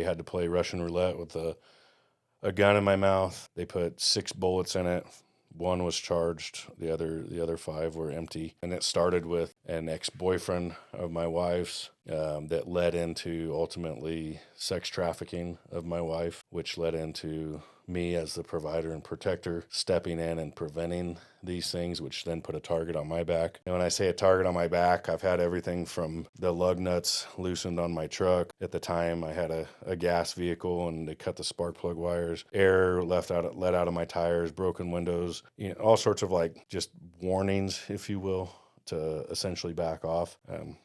had to play Russian roulette with a gun in my mouth. They put 6 bullets in it. One was charged, the other 5 were empty. And it started with an ex-boyfriend of my wife's that led into ultimately sex trafficking of my wife, which led into me as the provider and protector stepping in and preventing these things, which then put a target on my back. And when I say a target on my back, I've had everything from the lug nuts loosened on my truck. At the time, I had a gas vehicle, and they cut the spark plug wires. Air let out of my tires, broken windows, all sorts of like just warnings, if you will, to essentially back off.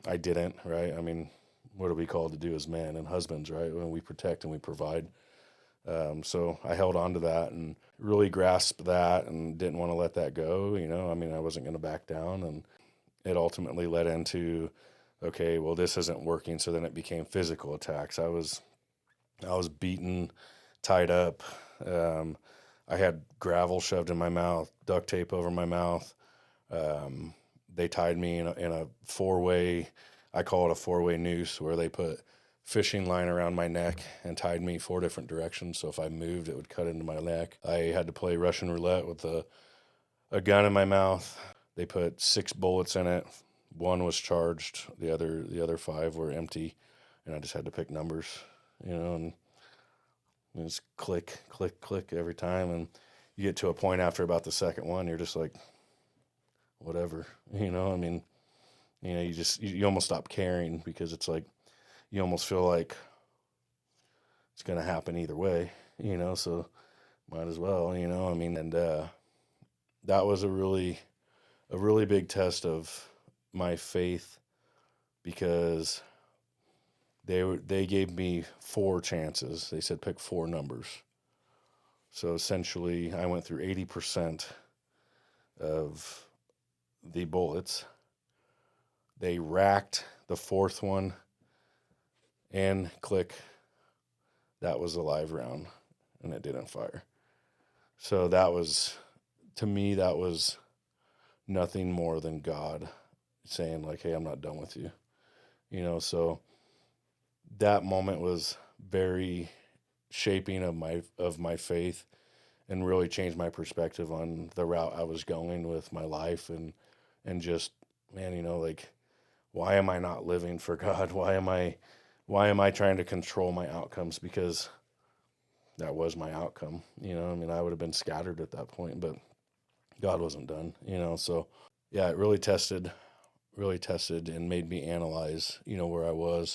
I didn't, right? I mean, what are we called to do as men and husbands, right? When we protect and we provide. So I held on to that and really grasped that and didn't want to let that go. I mean, I wasn't going to back down, and it ultimately led into, okay, well, this isn't working. So then it became physical attacks. I was beaten, tied up. I had gravel shoved in my mouth, duct tape over my mouth. They tied me in a 4-way, I call it a 4-way noose, where they put fishing line around my neck and tied me 4 different directions. So if I moved, it would cut into my neck. I had to play Russian roulette with a gun in my mouth. They put 6 bullets in it. One was charged. The other 5 were empty. And I just had to pick numbers, and just click, click, click every time. And you get to a point after about the second one, you're just like, whatever, I mean, you almost stop caring, because it's like, you almost feel like it's going to happen either way, so might as well, I mean, and that was a really big test of my faith, because they gave me 4 chances. They said pick 4 numbers. So essentially I went through 80% of the bullets. They racked the 4th one, and click, that was a live round, and it didn't fire. So to me, that was nothing more than God saying like, hey, I'm not done with you. So that moment was very shaping of my faith, and really changed my perspective on the route I was going with my life, and just, man, like, why am I not living for God? Why am I trying to control my outcomes? Because that was my outcome. I mean, I would have been scattered at that point, but God wasn't done, so yeah, it really tested and made me analyze, where I was.